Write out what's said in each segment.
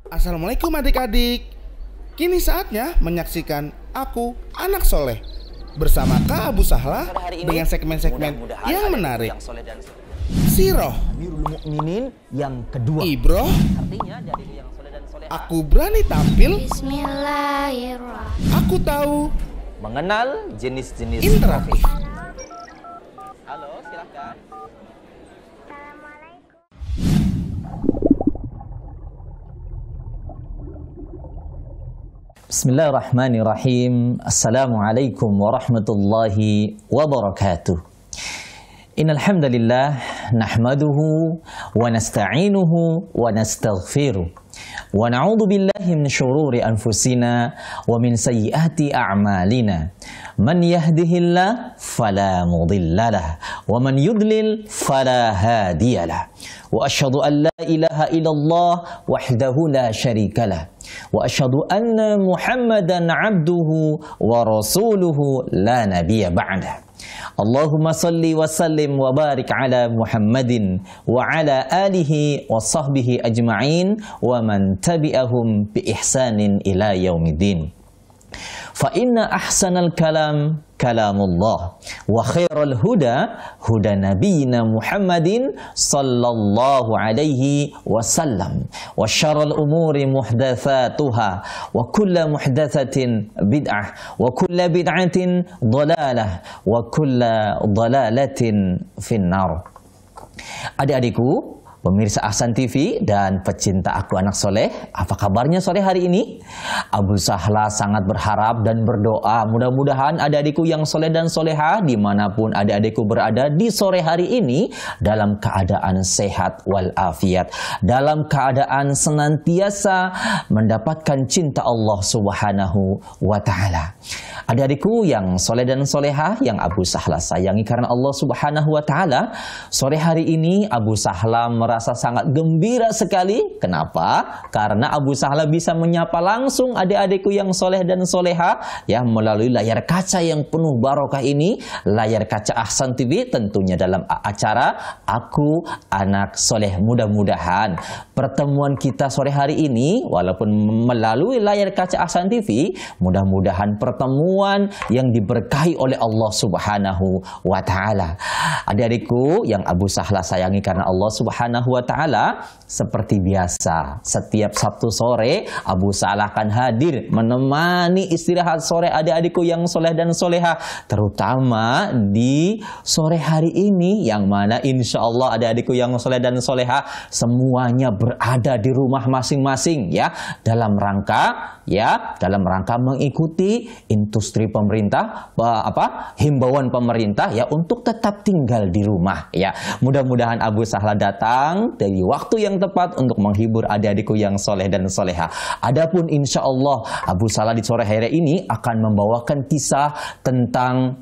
Assalamualaikum adik-adik. Kini saatnya menyaksikan Aku Anak Soleh bersama Kak Abu Sahla dengan segmen-segmen yang menarik. Siroh, Amirul Mukminin yang kedua. Ibroh, Artinya dari yang soleh dan soleha. Aku Berani Tampil, Bismillahirrahmanirrahim. Aku Tahu, Mengenal jenis-jenis Interaktif. profesi. Halo, silakan. Bismillahirrahmanirrahim. Assalamualaikum warahmatullahi wabarakatuh. Innal hamdalillah nahmaduhu wa nasta'inuhu wa nastaghfiruh. Wa na'udzu billahi min syururi anfusina wa min sayyiati a'malina. Man yahdihillahu fala mudhillalah wa man yudlil fala hadiyalah. Wa asyhadu an la ilaha illallah wahdahu la syarikalah. Wa asyhadu anna Muhammadan 'abduhu wa rasuluhu la nabiyya ba'dah. Allahumma salli wa sallim wa barik ala Muhammadin wa ala alihi wa sahbihi ajma'in wa man tabi'ahum bi ihsanin ila yaumiddin. Fa inna ahsanal kalam kalamullah wa khairal huda huda nabiyina Muhammadin sallallahu alaihi wasallam wa syarrul umuri muhdatsatuha wa kullu muhdatsatin bid'ah wa kullu bid'atin dhalalah wa kullu dhalalatin finnar. Adik-adikku, pemirsa Ahsan TV dan pecinta Aku Anak Soleh, apa kabarnya sore hari ini? Abu Sahla sangat berharap dan berdoa mudah-mudahan adik-adikku yang soleh dan soleha dimanapun adik-adikku berada di sore hari ini dalam keadaan sehat walafiat, dalam keadaan senantiasa mendapatkan cinta Allah Subhanahu wa Ta'ala. Adik-adikku yang soleh dan soleha yang Abu Sahla sayangi karena Allah Subhanahu wa Ta'ala, sore hari ini Abu Sahla merasa sangat gembira sekali. Kenapa? Karena Abu Sahla bisa menyapa langsung adik-adikku yang soleh dan soleha ya melalui layar kaca yang penuh barokah ini, layar kaca Ahsan TV, tentunya dalam acara Aku Anak Soleh. Mudah-mudahan pertemuan kita sore hari ini walaupun melalui layar kaca Ahsan TV, mudah-mudahan pertemuan yang diberkahi oleh Allah Subhanahu wa Ta'ala. Adik-adikku yang Abu Sahla sayangi karena Allah Subhanahu wa Ta'ala, seperti biasa setiap Sabtu sore Abu Sahla akan hadir menemani istirahat sore adik-adikku yang soleh dan soleha, terutama di sore hari ini yang mana insya Allah adik-adikku yang soleh dan soleha semuanya berada di rumah masing-masing ya dalam rangka mengikuti industri pemerintah himbauan pemerintah ya untuk tetap tinggal di rumah ya. Mudah-mudahan Abu Sahla datang dari waktu yang tepat untuk menghibur adik-adikku yang soleh dan soleha. Adapun insya Allah Abu Sahla di sore hari ini akan membawakan kisah tentang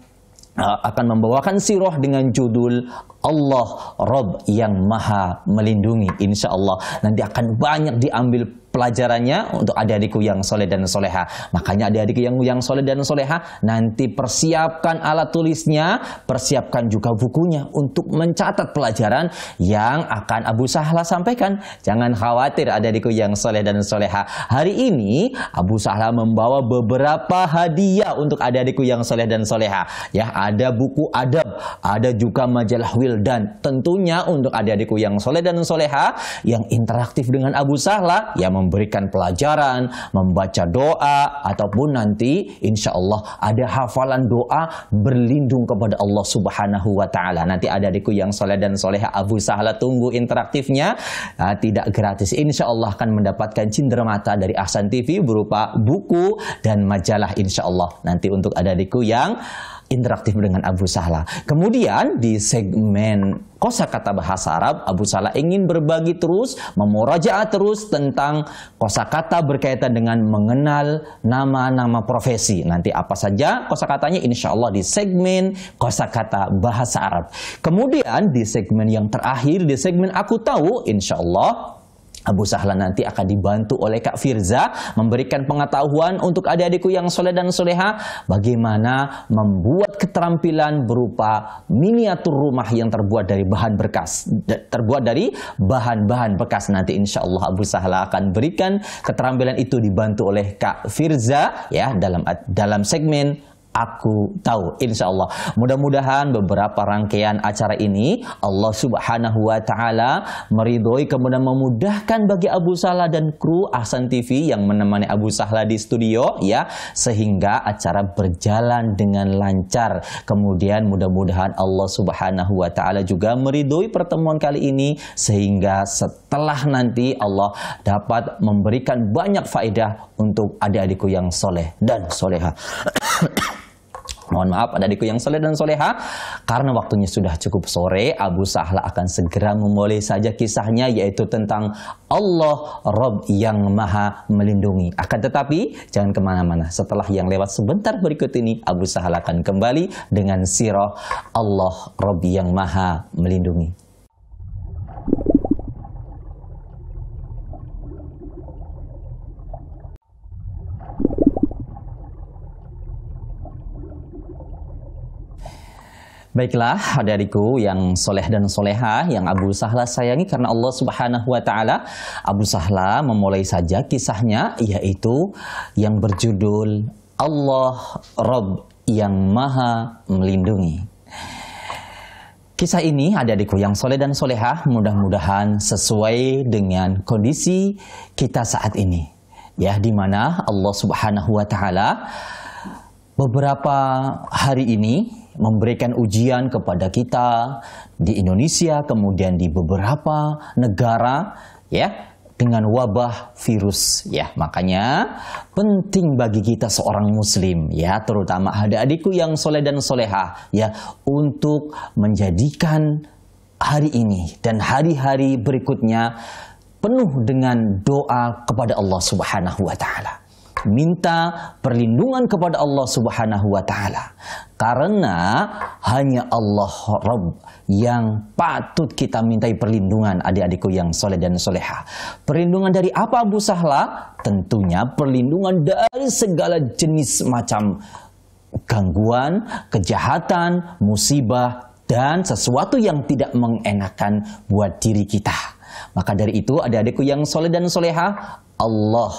membawakan sirah dengan judul Allah Rabb yang Maha Melindungi. Insya Allah nanti akan banyak diambil pelajarannya untuk adik-adikku yang soleh dan soleha. Makanya adik-adikku yang soleh dan soleha, nanti persiapkan alat tulisnya, persiapkan juga bukunya untuk mencatat pelajaran yang akan Abu Sahla sampaikan. Jangan khawatir adik-adikku yang soleh dan soleha. Hari ini Abu Sahla membawa beberapa hadiah untuk adik-adikku yang soleh dan soleha. Ya, ada buku adab, ada juga majalah Wildan. Tentunya untuk adik-adikku yang soleh dan soleha yang interaktif dengan Abu Sahla, yang memberikan pelajaran, membaca doa, ataupun nanti insya Allah ada hafalan doa berlindung kepada Allah Subhanahu wa Ta'ala. Nanti adik-adikku yang soleh dan soleha, Abu Sahla tunggu interaktifnya, tidak gratis. Insya Allah akan mendapatkan cenderamata dari Ahsan TV berupa buku dan majalah insya Allah. Nanti untuk adik-adikku yang interaktif dengan Abu Sahla. Kemudian di segmen kosakata bahasa Arab, Abu Sahla ingin berbagi terus, memurajaah terus tentang kosakata berkaitan dengan mengenal nama-nama profesi. Nanti apa saja kosakatanya insya Allah di segmen kosakata bahasa Arab. Kemudian di segmen yang terakhir, di segmen Aku Tahu, insya Allah Abu Sahla nanti akan dibantu oleh Kak Firza memberikan pengetahuan untuk adik-adikku yang soleh dan soleha bagaimana membuat keterampilan berupa miniatur rumah yang terbuat dari bahan bahan bekas. Nanti insya Allah Abu Sahla akan berikan keterampilan itu dibantu oleh Kak Firza ya dalam segmen Aku Tahu, insya Allah. Mudah-mudahan beberapa rangkaian acara ini Allah Subhanahu wa Ta'ala meridhoi, kemudian memudahkan bagi Abu Sahla dan kru Ahsan TV yang menemani Abu Sahla di studio ya, sehingga acara berjalan dengan lancar. Kemudian mudah-mudahan Allah Subhanahu wa Ta'ala juga meridhoi pertemuan kali ini, sehingga setelah nanti Allah dapat memberikan banyak faedah untuk adik-adikku yang soleh dan soleha. Mohon maaf adik-adikku yang soleh dan soleha, karena waktunya sudah cukup sore. Abu Sahla akan segera memulai saja kisahnya, yaitu tentang Allah Rabb yang Maha Melindungi. Akan tetapi jangan kemana-mana, setelah yang lewat sebentar berikut ini Abu Sahla akan kembali dengan sirah Allah Rabb yang Maha Melindungi. Baiklah adik-adikku yang soleh dan soleha yang Abu Sahla sayangi karena Allah Subhanahu wa Ta'ala, Abu Sahla memulai saja kisahnya, yaitu yang berjudul Allah Rabb yang Maha Melindungi. Kisah ini adik-adikku yang soleh dan soleha mudah-mudahan sesuai dengan kondisi kita saat ini, ya, di mana Allah Subhanahu wa Ta'ala beberapa hari ini memberikan ujian kepada kita di Indonesia, kemudian di beberapa negara ya, dengan wabah virus ya. Makanya penting bagi kita seorang muslim ya, terutama adik-adikku yang soleh dan soleha ya, untuk menjadikan hari ini dan hari-hari berikutnya penuh dengan doa kepada Allah Subhanahu wa Ta'ala. Minta perlindungan kepada Allah Subhanahu wa Ta'ala, karena hanya Allah Rabb yang patut kita mintai perlindungan adik-adikku yang soleh dan soleha. Perlindungan dari apa Abu Sahla? Tentunya perlindungan dari segala jenis macam gangguan, kejahatan, musibah, dan sesuatu yang tidak mengenakan buat diri kita. Maka dari itu adik-adikku yang soleh dan soleha, Allah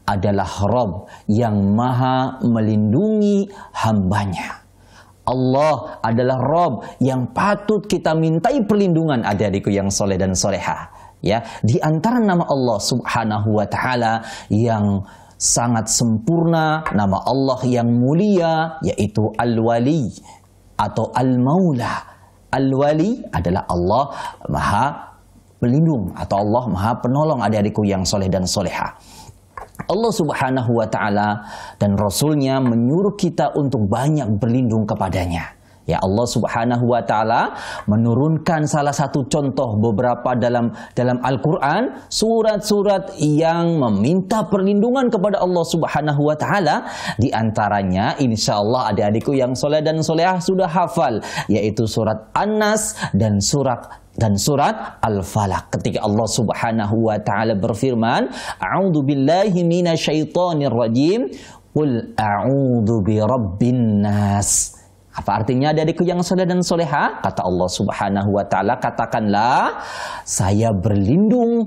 adalah Rabb yang Maha Melindungi hambanya. Allah adalah Rabb yang patut kita mintai perlindungan adik-adikku yang soleh dan soleha. Ya, di antara nama Allah Subhanahu wa Ta'ala yang sangat sempurna, nama Allah yang mulia, yaitu Al-Wali atau Al-Maula. Al-Wali adalah Allah Maha Pelindung atau Allah Maha Penolong adik-adikku yang soleh dan soleha. Allah Subhanahu wa Ta'ala dan Rasulnya menyuruh kita untuk banyak berlindung kepadanya. Ya, Allah Subhanahu wa Ta'ala menurunkan salah satu contoh beberapa dalam Al-Quran, surat-surat yang meminta perlindungan kepada Allah Subhanahu wa Ta'ala. Di antaranya insya Allah adik-adikku yang soleh dan solehah sudah hafal, yaitu surat An-Nas dan surat Al-Falaq. Ketika Allah Subhanahu wa Ta'ala berfirman, A'udzu billahi minasyaitonir rajim, Qul a'udzu birabbin nas. Apa artinya adik-adikku yang soleh dan soleha? Kata Allah Subhanahu wa Ta'ala, katakanlah saya berlindung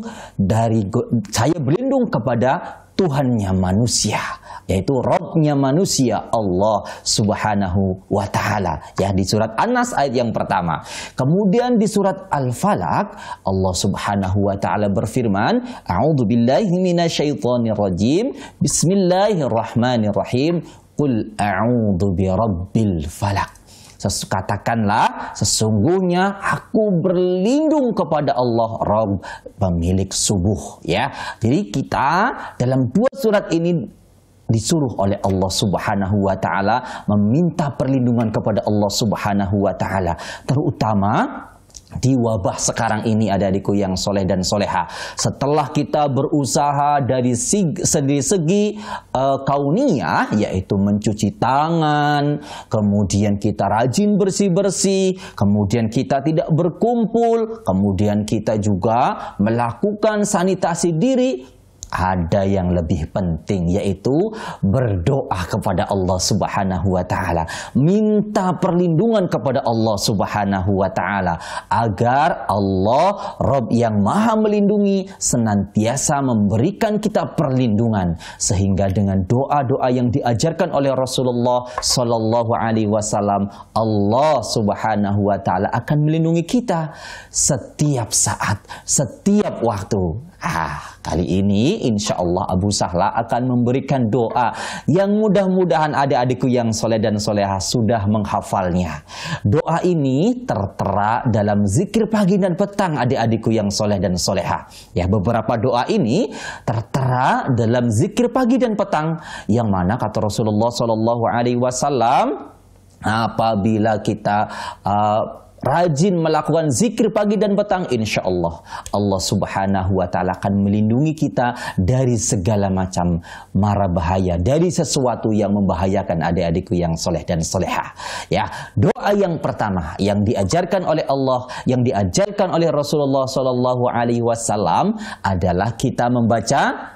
kepada Tuhannya manusia, yaitu Rabbnya manusia, Allah Subhanahu wa Ta'ala. Ya, di surat An-Nas ayat yang pertama. Kemudian di surat Al-Falaq Allah Subhanahu wa Ta'ala berfirman, A'udzu billahi minasyaitonir rajim, Bismillahirrahmanirrahim, Qul a'udzu birabbil falaq. Katakanlah sesungguhnya aku berlindung kepada Allah Rabb pemilik subuh. Ya, jadi kita dalam dua surat ini disuruh oleh Allah Subhanahu wa Ta'ala meminta perlindungan kepada Allah Subhanahu wa Ta'ala, terutama di wabah sekarang ini adik-adikku yang soleh dan soleha, setelah kita berusaha dari segi kauniyah, yaitu mencuci tangan, kemudian kita rajin bersih-bersih, kemudian kita tidak berkumpul, kemudian kita juga melakukan sanitasi diri, ada yang lebih penting, yaitu berdoa kepada Allah Subhanahu wa Ta'ala, minta perlindungan kepada Allah Subhanahu wa Ta'ala, agar Allah Rabb yang Maha Melindungi senantiasa memberikan kita perlindungan, sehingga dengan doa-doa yang diajarkan oleh Rasulullah Sallallahu Alaihi Wasallam, Allah Subhanahu wa Ta'ala akan melindungi kita setiap saat, setiap waktu. Kali ini insya Allah Abu Sahla akan memberikan doa yang mudah-mudahan adik-adikku yang soleh dan soleha sudah menghafalnya. Doa ini tertera dalam zikir pagi dan petang adik-adikku yang soleh dan soleha. Ya, beberapa doa ini tertera dalam zikir pagi dan petang, yang mana kata Rasulullah Sallallahu Alaihi Wasallam, apabila kita rajin melakukan zikir pagi dan petang, insya Allah Allah Subhanahu wa Ta'ala akan melindungi kita dari segala macam mara bahaya, dari sesuatu yang membahayakan adik-adikku yang soleh dan soleha. Ya, doa yang pertama yang diajarkan oleh Allah, yang diajarkan oleh Rasulullah Sallallahu Alaihi Wasallam adalah kita membaca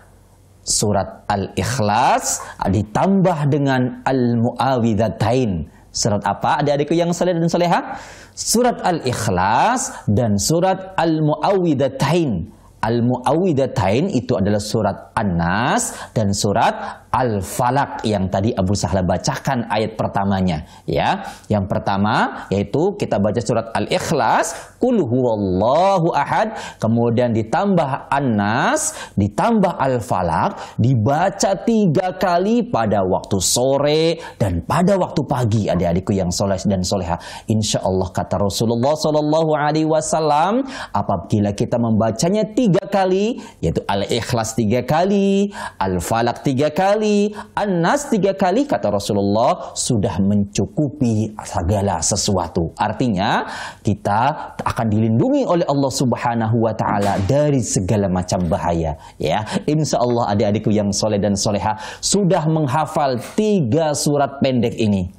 surat Al-Ikhlas ditambah dengan Al-Mu'awwidhatain. Surat apa adik-adikku yang soleh dan soleha? Surat Al-Ikhlas dan surat Al-Mu'awwidhatain. Al-Mu'awwidhatain itu adalah surat An-Nas dan surat Al-Falaq yang tadi Abu Sahla bacakan ayat pertamanya. Ya, yang pertama yaitu kita baca surat Al-Ikhlas, Qul huwallahu ahad, kemudian ditambah An-Nas, ditambah Al-Falaq, dibaca 3 kali pada waktu sore dan pada waktu pagi adik-adikku yang soleh dan soleha. Insya Allah kata Rasulullah Sallallahu Alaihi Wasallam, apabila kita membacanya 3 kali, yaitu Al-Ikhlas 3 kali, Al-Falaq 3 kali, An-Nas 3 kali, kata Rasulullah, sudah mencukupi segala sesuatu. Artinya kita akan dilindungi oleh Allah Subhanahu wa Ta'ala dari segala macam bahaya. Ya, insya Allah adik-adikku yang soleh dan soleha sudah menghafal 3 surat pendek ini.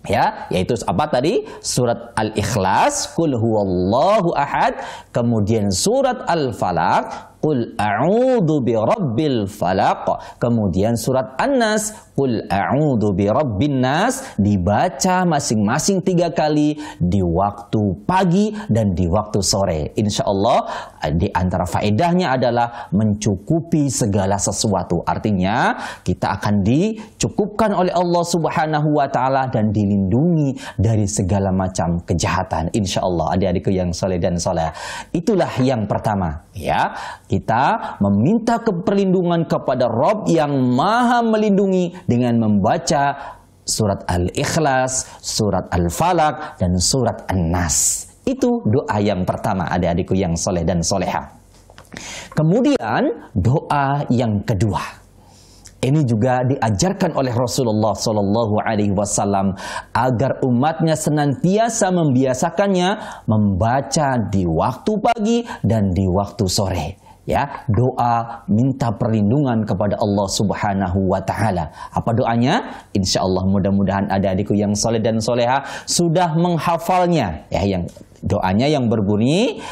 Ya, yaitu apa tadi? Surat Al-Ikhlas, Qul huwallahu ahad, kemudian surat Al-Falaq, Qul a'udzu birabbil falaq, kemudian surat An-Nas, Qul a'udzu birabbin nas, dibaca masing-masing 3 kali di waktu pagi dan di waktu sore. Insya Allah di antara faedahnya adalah mencukupi segala sesuatu. Artinya kita akan dicukupkan oleh Allah Subhanahu wa Ta'ala dan dilindungi dari segala macam kejahatan. Insya Allah adik-adikku yang soleh dan soleh. Itulah yang pertama. Ya, kita meminta perlindungan kepada Rabb yang Maha Melindungi dengan membaca surat Al-Ikhlas, surat Al-Falaq, dan surat An-Nas. Itu doa yang pertama adik-adikku yang soleh dan soleha. Kemudian doa yang kedua, ini juga diajarkan oleh Rasulullah Sallallahu Alaihi Wasallam agar umatnya senantiasa membiasakannya membaca di waktu pagi dan di waktu sore. Ya, doa minta perlindungan kepada Allah Subhanahu wa Ta'ala. Apa doanya? Insya Allah mudah-mudahan adik-adikku yang soleh dan soleha sudah menghafalnya. Ya, yang doanya yang berbunyi,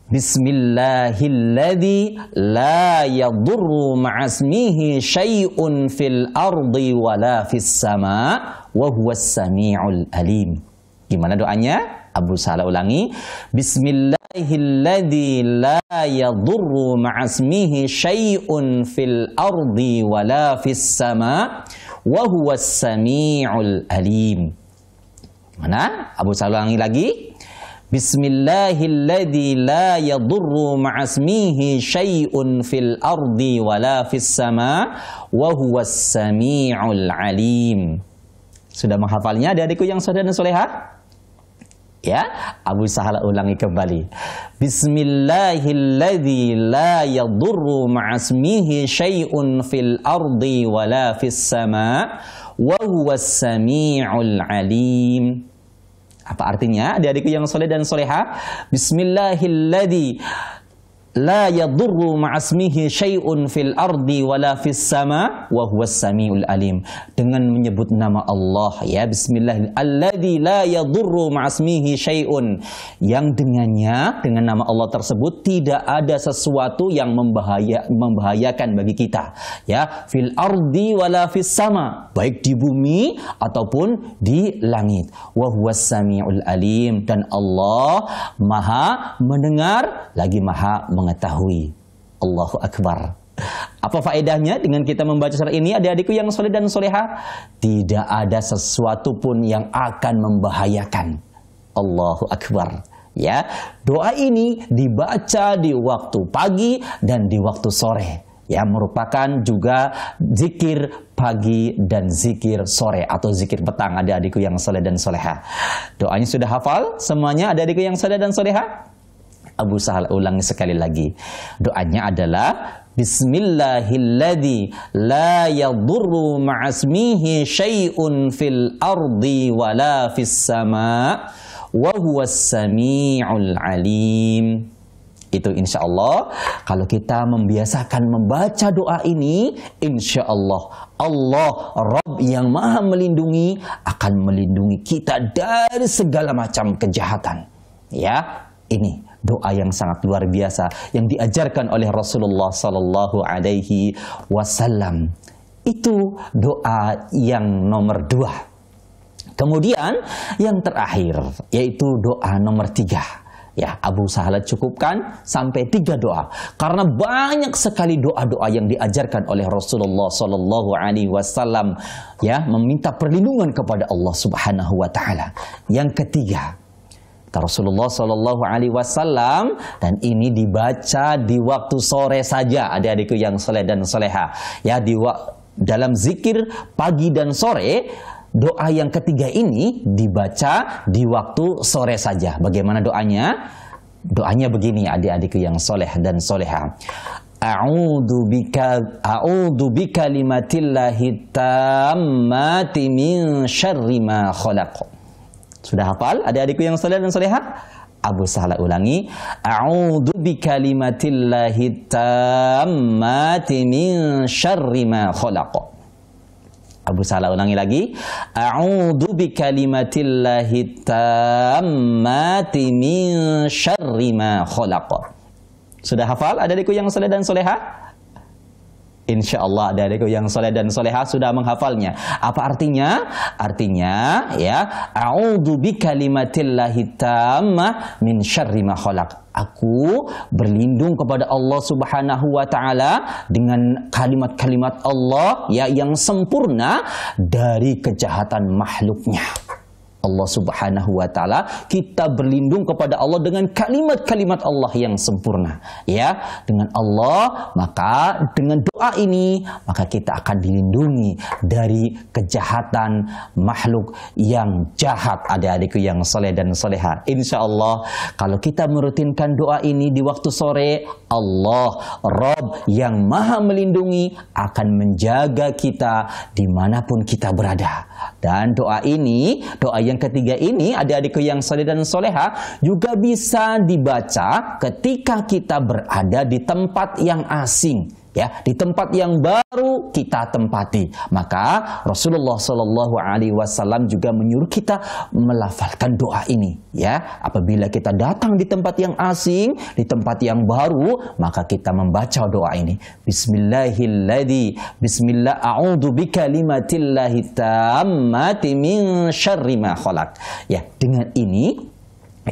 Bismillahilladzi la yadurru ma'asmihi syai'un fil ardi wala fis sama wa huwas sami'ul alim. Gimana doanya? Abu Sahla ulangi. Bismillahilladzi la yadurru ma'asmihi syai'un fil ardi wala fis sama wa huwas sami'ul alim. Gimana? Abu Sahla ulangi lagi. Bismillahilladzi la yadurru ma'asmihi syai'un fil ardi wala fis sama wa huwas sami'ul alim. Sudah menghafalnya adik-adikku yang soleh dan soleha? Ya, Abu Sahla ulangi kembali. Bismillahilladzi la yadurru ma'asmihi syai'un fil ardi wala fis sama wa huwas sami'ul alim. Apa artinya? Adik-adikku yang soleh dan soleha, Bismillahilladzi la yadurru ma'asmihi syai'un fil ardi wala fis sama wa huwas samiul alim. Dengan menyebut nama Allah, ya, bismillah, alladzi la yadurru ma'asmihi syai'un, yang dengannya, dengan nama Allah tersebut tidak ada sesuatu yang membahayakan bagi kita, ya, fil ardi wala fis sama, baik di bumi ataupun di langit. Wa huwas samiul alim, dan Allah Maha mendengar lagi Maha mengetahui. Allahu Akbar. Apa faedahnya dengan kita membaca surah ini, adik-adikku yang soleh dan soleha? Tidak ada sesuatu pun yang akan membahayakan. Allahu Akbar. Ya, doa ini dibaca di waktu pagi dan di waktu sore. Ya, merupakan juga zikir pagi dan zikir sore atau zikir petang, adik-adikku yang soleh dan soleha. Doanya sudah hafal semuanya, adik-adikku yang soleh dan soleha? Abu Sahal ulangi sekali lagi. Doanya adalah Bismillahilladzi la yadurru ma'asmihi syai'un fil ardi wala fis sama wa huwas sami'ul alim. Itu insya Allah, kalau kita membiasakan membaca doa ini, insya Allah, Allah Rabb yang Maha Melindungi akan melindungi kita dari segala macam kejahatan. Ya, ini doa yang sangat luar biasa yang diajarkan oleh Rasulullah Sallallahu Alaihi Wasallam. Itu doa yang nomor 2. Kemudian yang terakhir yaitu doa nomor 3. Ya, Abu Sahal cukupkan sampai 3 doa karena banyak sekali doa-doa yang diajarkan oleh Rasulullah Sallallahu Alaihi Wasallam, ya, meminta perlindungan kepada Allah Subhanahu Wa Taala. Yang ketiga, Rasulullah Shallallahu Alaihi Wasallam, dan ini dibaca di waktu sore saja, adik-adikku yang soleh dan soleha. Ya, dalam zikir pagi dan sore, doa yang ketiga ini dibaca di waktu sore saja. Bagaimana doanya? Doanya begini, adik-adikku yang soleh dan soleha. A'udzu bikalimatillahi tammati min syarri ma khalaq. Sudah hafal adik-adikku yang soleh dan soleha? Abu Sahal ulangi. A'udzu bikalimatillahi tammati min syarri ma khalaq. Abu Sahal ulangi lagi. A'udzu bikalimatillahi tammati min syarri ma khalaq. Sudah hafal adik-adikku yang soleh dan soleha? Insya Allah adik-adikku yang soleh dan soleha sudah menghafalnya. Apa artinya? Artinya, ya, a'udzu bikalimatillahi tammah min syarri ma khalaq. Aku berlindung kepada Allah Subhanahu Wa Taala dengan kalimat-kalimat Allah, ya, yang sempurna dari kejahatan makhluknya. Allah Subhanahu Wa Taala, kita berlindung kepada Allah dengan kalimat-kalimat Allah yang sempurna, ya, dengan Allah, maka dengan doa ini maka kita akan dilindungi dari kejahatan makhluk yang jahat, adik-adikku yang soleh dan soleha. Insya Allah kalau kita merutinkan doa ini di waktu sore, Allah Rabb yang Maha Melindungi akan menjaga kita dimanapun kita berada. Dan doa ini, doa yang ketiga ini, adik-adikku yang soleh dan soleha, juga bisa dibaca ketika kita berada di tempat yang asing, ya, di tempat yang baru kita tempati. Maka Rasulullah Shallallahu Alaihi Wasallam juga menyuruh kita melafalkan doa ini, ya. Apabila kita datang di tempat yang asing, di tempat yang baru, maka kita membaca doa ini. Bismillahilladzi, Bismillah, a'udzu bikalimatillahi tammati min syarri ma khalaq. Ya, dengan ini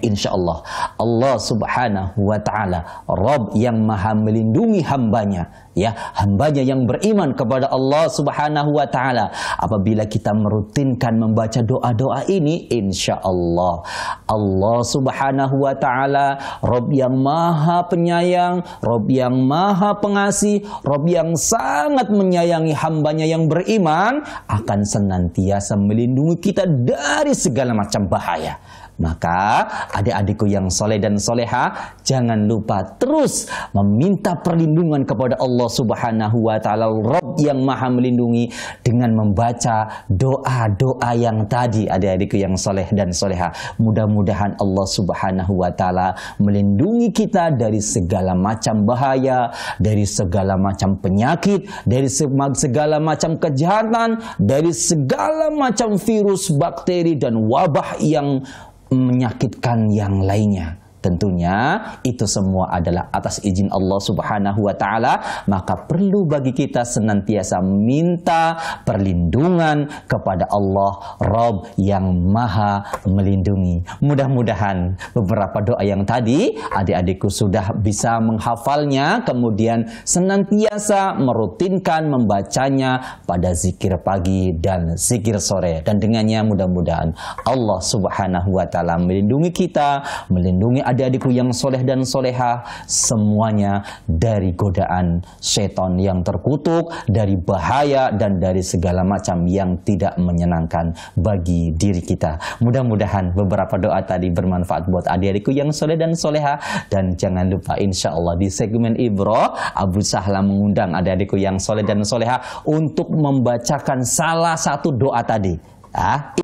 insya Allah, Allah Subhanahu Wa Taala, Rabb yang Maha Melindungi hambanya, ya, hambanya yang beriman kepada Allah Subhanahu Wa Taala. Apabila kita merutinkan membaca doa-doa ini, insya Allah, Allah Subhanahu Wa Taala, Rabb yang Maha Penyayang, Rabb yang Maha Pengasih, Rabb yang sangat menyayangi hambanya yang beriman, akan senantiasa melindungi kita dari segala macam bahaya. Maka adik-adikku yang soleh dan soleha, jangan lupa terus meminta perlindungan kepada Allah Subhanahu wa Ta'ala, Rabb yang Maha melindungi, dengan membaca doa-doa yang tadi. Adik-adikku yang soleh dan soleha, mudah-mudahan Allah Subhanahu wa Ta'ala melindungi kita dari segala macam bahaya, dari segala macam penyakit, dari segala macam kejahatan, dari segala macam virus, bakteri, dan wabah yang menyakitkan yang lainnya. Tentunya itu semua adalah atas izin Allah Subhanahu wa Ta'ala. Maka perlu bagi kita senantiasa minta perlindungan kepada Allah, Rabb yang Maha melindungi. Mudah-mudahan beberapa doa yang tadi adik-adikku sudah bisa menghafalnya, kemudian senantiasa merutinkan membacanya pada zikir pagi dan zikir sore. Dan dengannya mudah-mudahan Allah Subhanahu wa Ta'ala melindungi kita, melindungi adik-adikku yang soleh dan soleha, semuanya dari godaan setan yang terkutuk, dari bahaya, dan dari segala macam yang tidak menyenangkan bagi diri kita. Mudah-mudahan beberapa doa tadi bermanfaat buat adik-adikku yang soleh dan soleha. Dan jangan lupa, insya Allah di segmen Ibro, Abu Sahla mengundang adik-adikku yang soleh dan soleha untuk membacakan salah satu doa tadi.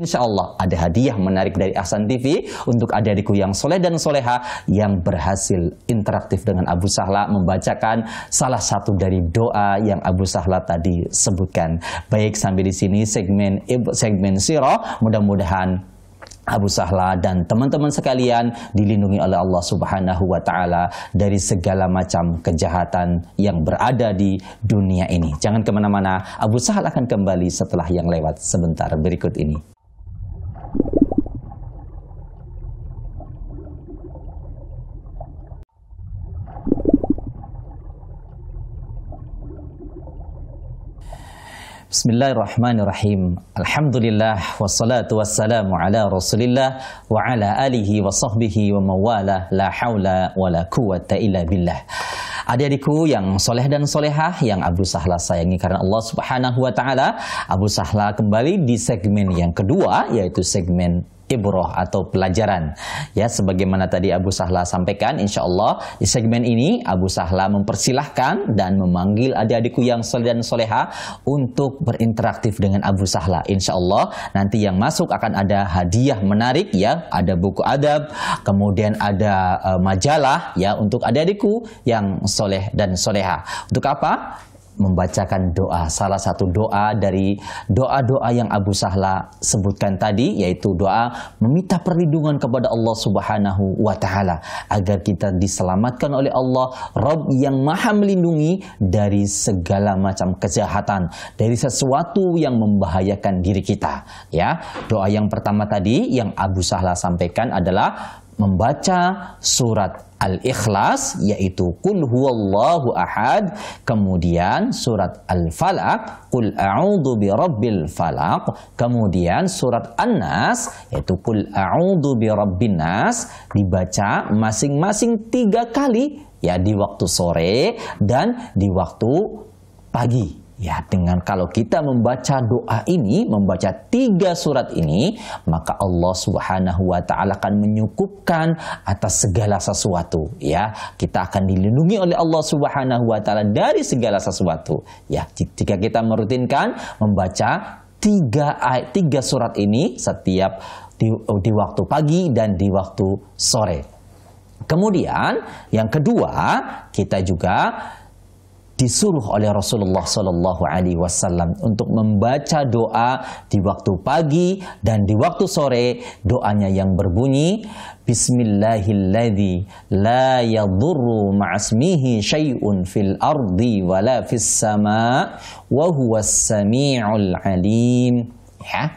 Insya Allah ada hadiah menarik dari Ahsan TV untuk adik-adikku yang soleh dan soleha yang berhasil interaktif dengan Abu Sahla membacakan salah satu dari doa yang Abu Sahla tadi sebutkan. Baik, sampai di sini segmen Siro. Mudah-mudahan Abu Sahla dan teman-teman sekalian dilindungi oleh Allah Subhanahu wa Ta'ala dari segala macam kejahatan yang berada di dunia ini. Jangan kemana-mana, Abu Sahla akan kembali setelah yang lewat sebentar berikut ini. Bismillahirrahmanirrahim. Alhamdulillah wassalatu wassalamu ala Rasulillah wa ala alihi wa sahbihi wa mawala, la haula wa la quwata illa billah. Adik-adikku yang soleh dan solehah yang Abu Sahla sayangi karena Allah Subhanahu wa Ta'ala, Abu Sahla kembali di segmen yang kedua, yaitu segmen Ibroh atau pelajaran. Ya, sebagaimana tadi Abu Sahla sampaikan, insya Allah di segmen ini Abu Sahla mempersilahkan dan memanggil adik-adikku yang soleh dan soleha untuk berinteraktif dengan Abu Sahla. Insya Allah nanti yang masuk akan ada hadiah menarik, ya, ada buku adab, kemudian ada majalah, ya, untuk adik-adikku yang soleh dan soleha. Untuk apa? Membacakan doa, salah satu doa dari doa-doa yang Abu Sahla sebutkan tadi, yaitu doa meminta perlindungan kepada Allah Subhanahu wa Ta'ala agar kita diselamatkan oleh Allah, Rabb yang Maha melindungi dari segala macam kejahatan, dari sesuatu yang membahayakan diri kita. Ya, doa yang pertama tadi yang Abu Sahla sampaikan adalah membaca surat Al-Ikhlas, yaitu Qul huwallahu ahad, kemudian surat Al-Falaq, Qul a'udzu birabbil falaq, kemudian surat An-Nas, yaitu Qul a'udzu birabbin nas, dibaca masing-masing 3 kali, ya, di waktu sore dan di waktu pagi. Ya, dengan kalau kita membaca doa ini, membaca 3 surat ini, maka Allah Subhanahu wa Ta'ala akan menyukupkan atas segala sesuatu. Ya, kita akan dilindungi oleh Allah Subhanahu wa Ta'ala dari segala sesuatu. Ya, jika kita merutinkan membaca 3 surat ini setiap di waktu pagi dan di waktu sore. Kemudian yang kedua, kita juga disuruh oleh Rasulullah Sallallahu Alaihi Wasallam untuk membaca doa di waktu pagi dan di waktu sore. Doanya yang berbunyi, Bismillahilladzi la yadurru ma'asmihi syai'un fil ardi wala fis sama wa huwas sami'ul alim. Ya,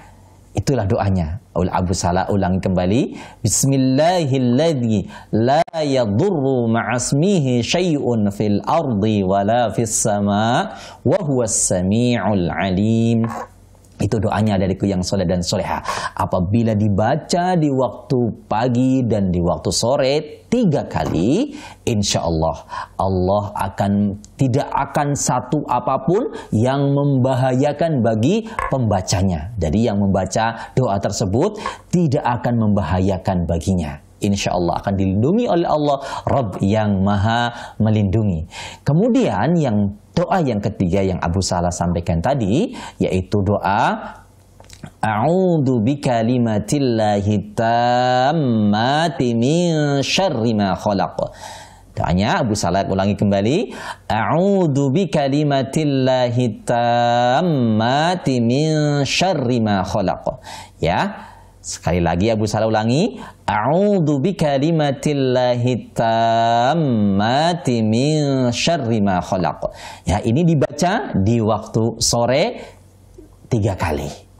itulah doanya. Abu Sahla ulangi kembali, Bismillahilladzi la yadurru ma'asmihi syai'un fil ardi wala fis sama wa huwas sami'ul alim. Itu doanya adikku yang soleh dan soleha. Apabila dibaca di waktu pagi dan di waktu sore 3 kali, insya Allah Allah tidak akan satu apapun yang membahayakan bagi pembacanya. Jadi yang membaca doa tersebut tidak akan membahayakan baginya. Insya Allah akan dilindungi oleh Allah, Rabb yang maha melindungi. Kemudian doa yang ketiga yang Abu Sahlah sampaikan tadi, yaitu doa A'udzu bikalimatillahi tammati min syarri ma khalaq. Doanya Abu Sahlah ulangi kembali, A'udzu bikalimatillahi tammati min syarri ma khalaq. Ya. Sekali lagi Abu Sahlah ulangi, A'udzu bikalimatillahi tammati min syarri ma khalaq. Ya, ini dibaca di waktu sore 3 kali.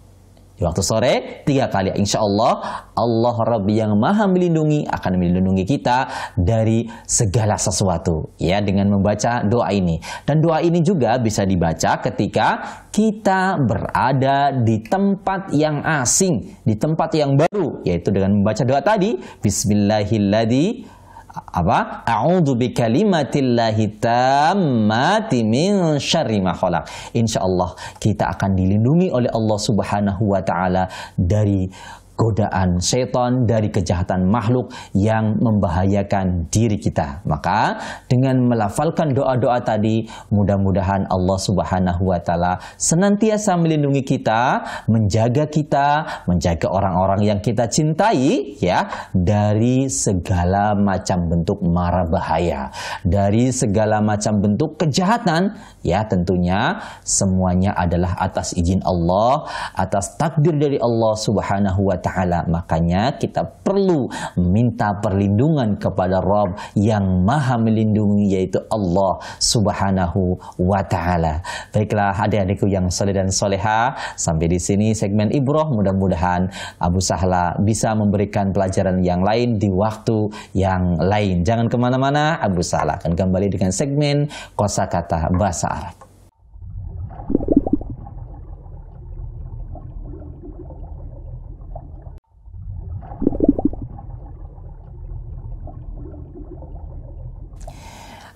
Di waktu sore 3 kali. Insya Allah Allah Rabb yang maha melindungi akan melindungi kita dari segala sesuatu. Ya, dengan membaca doa ini. Dan doa ini juga bisa dibaca ketika kita berada di tempat yang asing, di tempat yang baru, yaitu dengan membaca doa tadi, Bismillahilladzi A'udzu bikalimatillahi tammati min syarri ma khalaq. Insyaallah kita akan dilindungi oleh Allah Subhanahu wa taala dari godaan setan, dari kejahatan makhluk yang membahayakan diri kita. Maka dengan melafalkan doa-doa tadi, mudah-mudahan Allah Subhanahu wa taala senantiasa melindungi kita, menjaga orang-orang yang kita cintai ya dari segala macam bentuk mara bahaya, dari segala macam bentuk kejahatan. Ya, tentunya semuanya adalah atas izin Allah, atas takdir dari Allah Subhanahu wa taala. Makanya kita perlu minta perlindungan kepada Rabb yang maha melindungi, yaitu Allah Subhanahu wa taala. Baiklah adik-adikku yang soleh dan soleha, sampai di sini segmen Ibroh. Mudah-mudahan Abu Sahlah bisa memberikan pelajaran yang lain di waktu yang lain. Jangan kemana-mana, Abu Sahlah akan kembali dengan segmen kosakata bahasa Arab.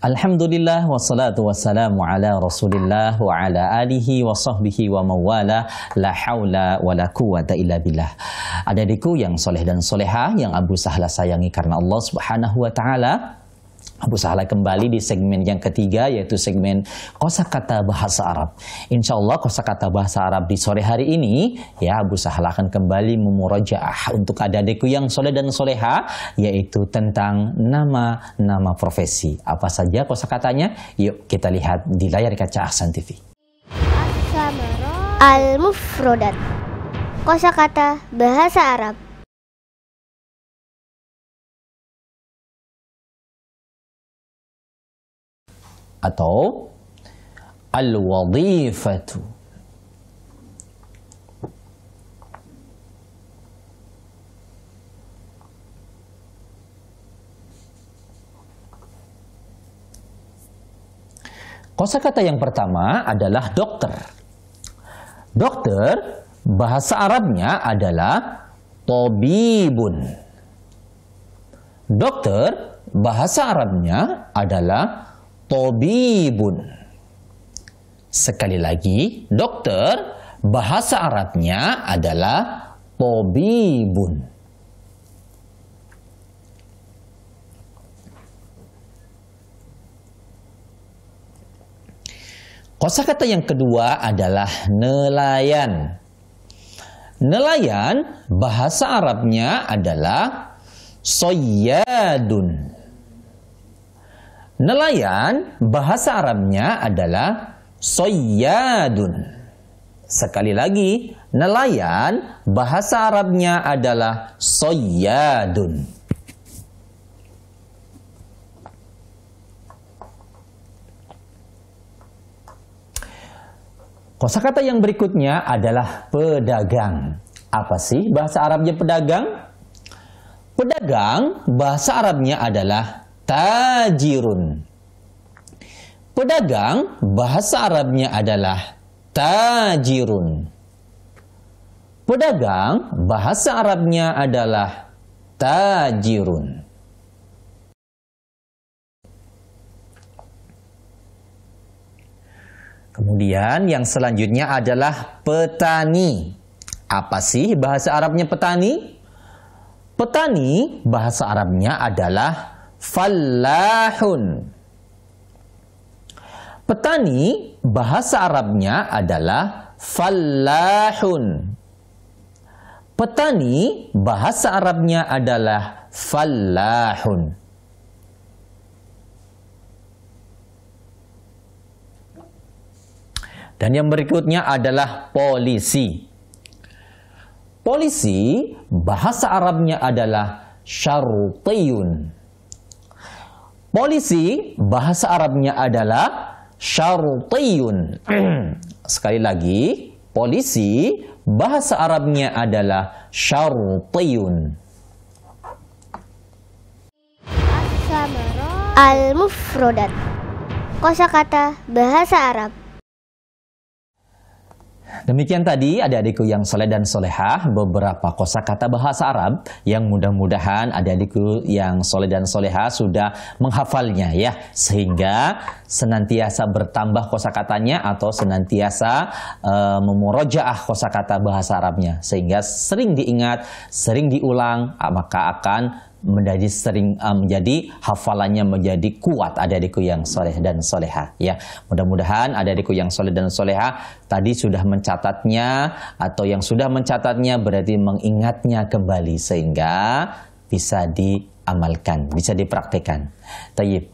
Alhamdulillah wassalatu wassalamu ala Rasulillah wa ala alihi wa sahbihi wa mawala, la haula wa la quwata illa billah. Adik-adikku yang soleh dan soleha yang Abu Sahlah sayangi karena Allah Subhanahu wa taala, Abu Sahlah kembali di segmen yang ketiga, yaitu segmen kosakata bahasa Arab. Insya Allah kosakata bahasa Arab di sore hari ini, ya Abu Sahlah akan kembali memurajaah untuk adik-adikku yang soleh dan soleha, yaitu tentang nama-nama profesi. Apa saja kosakatanya? Yuk kita lihat di layar kaca Ahsan TV. Al-Mufrodat, kosakata bahasa Arab. Atau al-wadhifatu. Kosakata yang pertama adalah dokter. Dokter bahasa Arabnya adalah tabibun. Dokter bahasa Arabnya adalah tabibun. Sekali lagi, dokter bahasa Arabnya adalah tabibun. Kosakata yang kedua adalah nelayan. Nelayan bahasa Arabnya adalah soyyadun. Nelayan bahasa Arabnya adalah soyyadun. Sekali lagi, nelayan bahasa Arabnya adalah soyyadun. Kosakata yang berikutnya adalah pedagang. Apa sih bahasa Arabnya pedagang? Pedagang bahasa Arabnya adalah tajirun. Pedagang bahasa Arabnya adalah tajirun. Pedagang bahasa Arabnya adalah tajirun. Kemudian yang selanjutnya adalah petani. Apa sih bahasa Arabnya petani? Petani bahasa Arabnya adalah fallahun. Petani bahasa Arabnya adalah fallahun. Petani bahasa Arabnya adalah fallahun. Dan yang berikutnya adalah polisi. Polisi bahasa Arabnya adalah syarutiyun. Polisi bahasa Arabnya adalah syarutiyun. Sekali lagi, polisi bahasa Arabnya adalah syarutiyun. Al-mufrodat, kosakata bahasa Arab. Demikian tadi adik-adikku yang soleh dan solehah, beberapa kosakata bahasa Arab yang mudah-mudahan adik-adikku yang soleh dan solehah sudah menghafalnya ya, sehingga senantiasa bertambah kosakatanya atau senantiasa memurojaah kosakata bahasa Arabnya, sehingga sering diingat, sering diulang, maka akan menjadi hafalannya menjadi kuat adik-adikku yang soleh dan solehah ya. Mudah-mudahan adik-adikku yang soleh dan solehah tadi sudah mencatatnya, atau yang sudah mencatatnya berarti mengingatnya kembali sehingga bisa diamalkan, bisa dipraktekkan. Tayyib.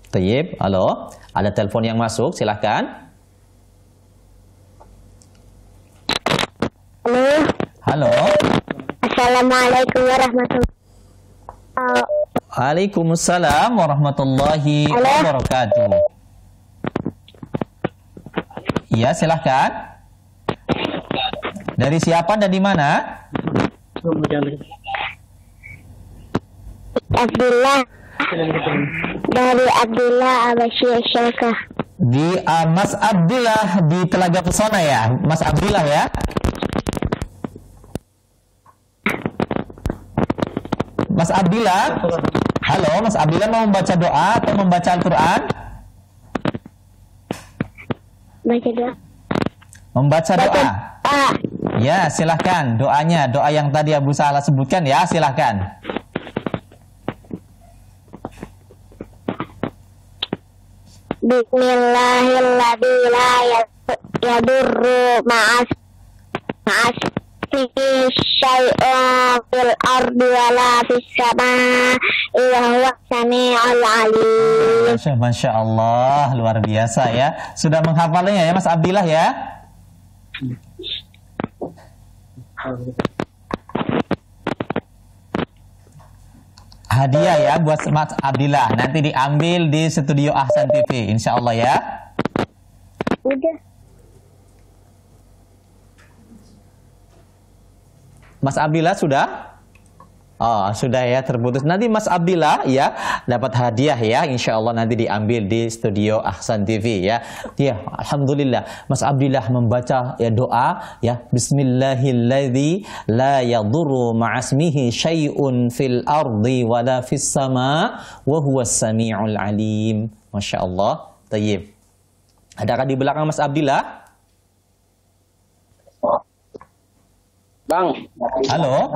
Tayyib, halo, ada telepon yang masuk, silahkan. Halo. Assalamualaikum warahmatullahi wabarakatuh. Waalaikumsalam warahmatullahi wabarakatuh. Iya, silahkan. Dari siapa dan di mana? Abdullah. Dari Abdullah Abasyir Syalkah. Di Mas Abdullah di Telaga Pesona ya, Mas Abdullah ya. Mas Abdillah, halo Mas Abdillah, mau membaca doa atau membaca Al-Quran? Baca doa. Membaca doa? Ya, silahkan doanya, doa yang tadi Abu Sahla sebutkan ya, silahkan. Bismillahirrahmanirrahim. La yadurru ma'as syai'un fil ardi wala fis samaa'i wa huwa samii'ul 'aliim. Masya Allah, luar biasa ya. Sudah menghafalnya ya Mas Abdillah ya? Hadiah ya buat Mas Abdillah, nanti diambil di studio Ahsan TV, insya Allah ya. Udah. Mas Abdillah sudah? Oh, sudah ya, terputus. Nanti Mas Abdillah ya dapat hadiah ya, insya Allah nanti diambil di studio Ahsan TV ya. Ya, alhamdulillah. Mas Abdillah membaca ya doa ya, Bismillahilladzi la yadurru ma'asmihi syai'un fil ardi wala fis sama wa huwas sami'ul alim. Masya Allah. Tayyib. Adakah di belakang Mas Abdillah? Bang. Halo.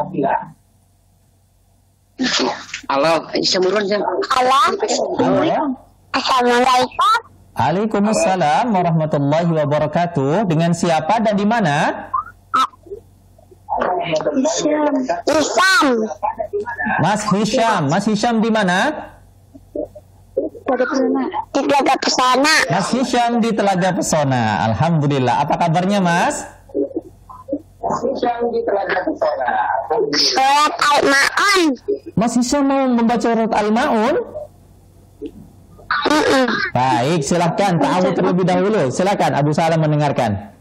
Halo, Samuran Jam. Halo. Halo. Assalamualaikum. Waalaikumsalam warahmatullahi wabarakatuh. Dengan siapa dan di mana? Isam. Mas Hisham. Mas Hisham di mana? Di Telaga Pesona. Mas Hisham di Telaga Pesona. Alhamdulillah. Apa kabarnya Mas? Surat Al-Ma'un. Mas Hisham mau membaca surat Al-Ma'un? Baik, silahkan ta'awudz terlebih dahulu. Silahkan Abu Salam mendengarkan.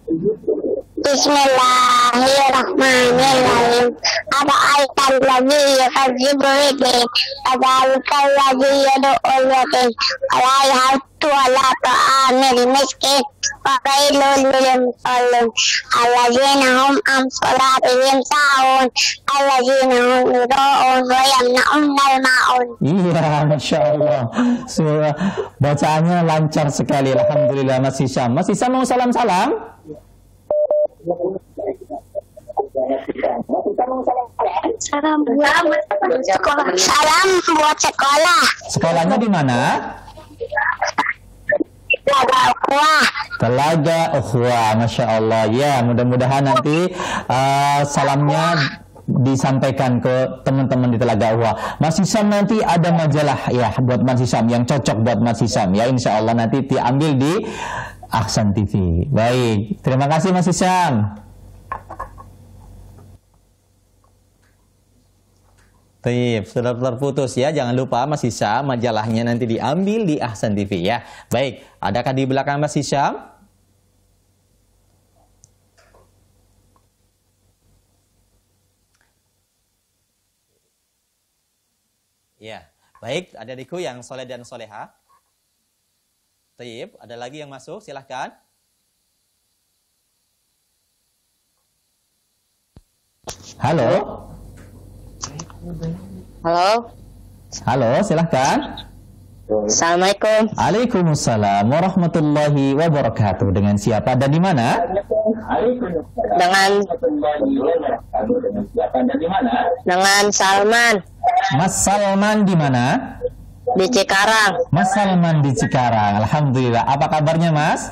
Bismillahirrahmanirrahim. Ara'aital ladzi yukadzibu bid-din, fadzalika alladzi yad'ul yatim wa la yahuddu 'ala ta'amil miskin Fawailul lil musallin alladzina hum an salatihim sahun alladzina hum yura'un wa yamna'unal ma'un. Iya, Masya Allah. Surah bacaannya lancar sekali. Alhamdulillah Mas Hisham. Mas Hisham mau salam-salam? Salam buat sekolah. Sekolahnya di mana? Telaga Ukhuwah. Telaga Ukhuwah, Masya Allah. Ya, mudah-mudahan nanti salamnya disampaikan ke teman-teman di Telaga Ukhuwah. Mas Hisham nanti ada majalah ya buat Mas Hisham yang cocok buat Mas Hisham ya. Insya Allah nanti diambil di Ahsan TV. Baik, terima kasih Mas Hisham. Baik, sudah terputus ya. Jangan lupa Mas Hisham majalahnya nanti diambil di Ahsan TV ya. Baik, adakah di belakang Mas Hisham? Ya, baik, adik-adikku yang soleh dan soleha. Baik, ada lagi yang masuk, silahkan. Halo. Halo. Halo, silahkan. Assalamualaikum. Waalaikumsalam warahmatullahi wabarakatuh. Dengan siapa dan di mana? Dengan Salman Mas Salman di mana? di Cikarang. Mas Salman di Cikarang. Alhamdulillah. Apa kabarnya, Mas?